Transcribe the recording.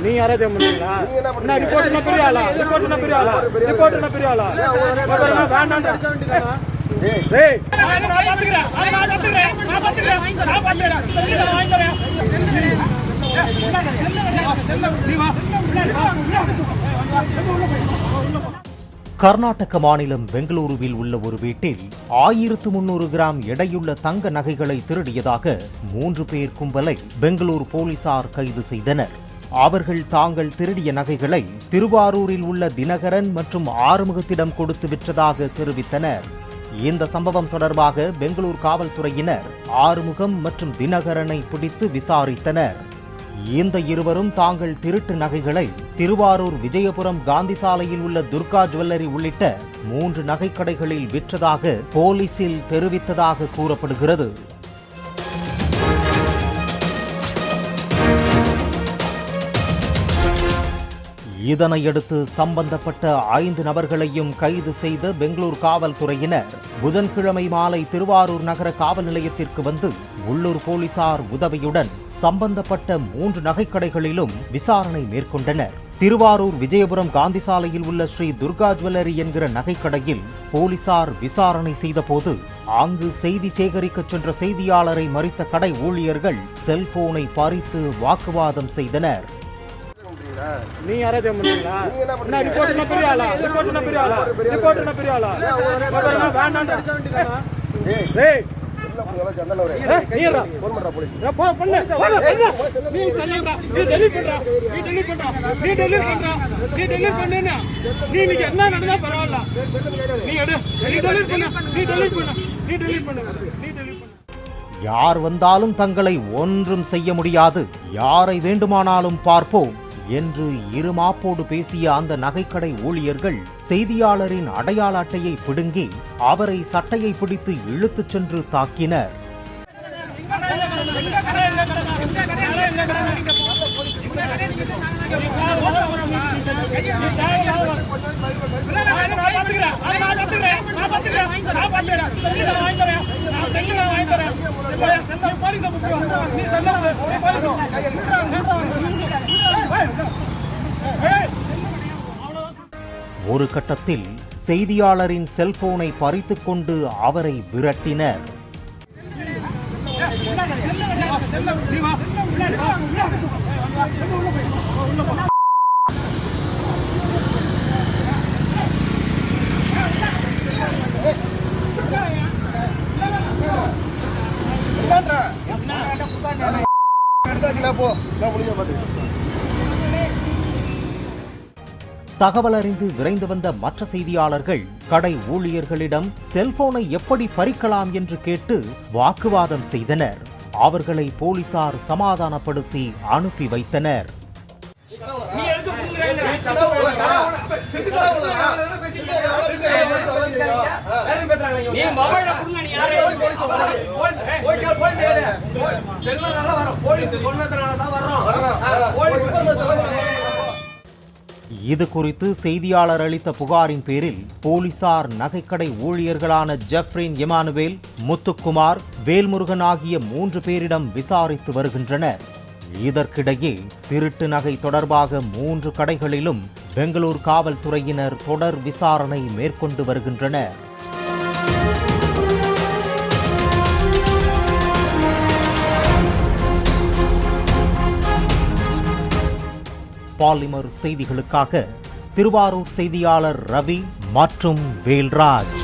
நீ யாராச்சும் பண்ணீங்களா? என்ன ரிப்போர்ட்னா பெரிய ஆளா? ரிப்போர்ட்னா பெரிய ஆளா? ரிப்போர்ட்னா பெரிய ஆளா? வேண்டாம் அடிச்ச வேண்டியதானா? டேய் நான் பாத்துக்கறேன். நான் பாத்துக்கறேன். வாங்கி தரேன். நீ வா. கர்நாடக மாநிலம் பெங்களூருவில் உள்ள ஒரு வீட்டில் 1300 கிராம் எடையுள்ள தங்க நகைகளை திருடியதாக 3 பேர் கும்பலை பெங்களூரு போலீசார் கைது செய்தனர். அவர்கள் தாங்கள் திருடிய நகைகளை திருவாரூரில் உள்ள தினகரன் மற்றும் ஆறுமுகத்திடம் கொடுத்து விற்றதாக தெரிவித்தனர். இந்த சம்பவம் தொடர்பாக பெங்களூர் காவல்துறையினர் ஆறுமுகம் மற்றும் தினகரனை பிடித்து விசாரித்தனர். இந்த இருவரும் தாங்கள் திருட்டு நகைகளை திருவாரூர் விஜயபுரம் காந்தி சாலையில் உள்ள துர்கா ஜுவல்லரி உள்ளிட்ட 3 நகைக்கடைகளில் விற்றதாக போலீசில் தெரிவித்ததாக கூறப்படுகிறது. இதனையடுத்து சம்பந்தப்பட்ட 5 நபர்களையும் கைது செய்த பெங்களூர் காவல்துறையினர் புதன்கிழமை மாலை திருவாரூர் நகர காவல் நிலையத்திற்கு வந்து உள்ளூர் போலீசார் உதவியுடன் சம்பந்தப்பட்ட 3 நகைக்கடைகளிலும் விசாரணை மேற்கொண்டனர். திருவாரூர் விஜயபுரம் காந்தி சாலையில் உள்ள ஸ்ரீ துர்கா ஜுவல்லரி என்கிற நகைக்கடையில் போலீசார் விசாரணை செய்தபோது அங்கு செய்தி சேகரிக்கச் சென்ற செய்தியாளரை மறித்த கடை ஊழியர்கள் செல்போனை பறித்து வாக்குவாதம் செய்தனர். நீ யாராச்சும் பண்ணீங்களா? என்ன ரிப்போர்ட்னா பெரிய ஆளா? ரிப்போர்ட்னா பெரிய ஆளா? ரிப்போர்ட்னா பெரிய ஆளா? வேண்டாம் அடிச்ச வேண்டியதானா? டேய் யார் வந்தாலும் தங்களை ஒன்றும் செய்ய முடியாது, யாரை வேண்டுமானாலும் பார்ப்போம் என்று இருமாப்போடு பேசிய அந்த நகைக்கடை ஊழியர்கள் செய்தியாளரின் அடையாள அட்டையை பிடுங்கி அவரை சட்டையை பிடித்து இழுத்துச் சென்று தாக்கினர். ஒரு கட்டத்தில் செய்தியாளரின் செல்போனை பறித்துக் கொண்டு அவரை விரட்டினர். தகவல் அறிந்து விரைந்து வந்த மற்ற செய்தியாளர்கள் கடை ஊழியர்களிடம் செல்போனை எப்படி பறிக்கலாம் என்று கேட்டு வாக்குவாதம் செய்தனர். அவர்களை போலீசார் சமாதானப்படுத்தி அனுப்பி வைத்தனர். இது குறித்து செய்தியாளர் அளித்த புகாரின் பேரில் போலீசார் நகைக்கடை ஊழியர்களான ஜெஃப்ரின் எமானுவேல், முத்துக்குமார், வேல்முருகன் ஆகிய 3 பேரிடம் விசாரித்து வருகின்றனர். இதற்கிடையே திருட்டு நகை தொடர்பாக 3 கடைகளிலும் பெங்களூர் காவல்துறையினர் தொடர் விசாரணை மேற்கொண்டு வருகின்றனர். பாலிமர் செய்திகளுக்காக திருவாரூர் செய்தியாளர் ரவி மற்றும் வேல்ராஜ்.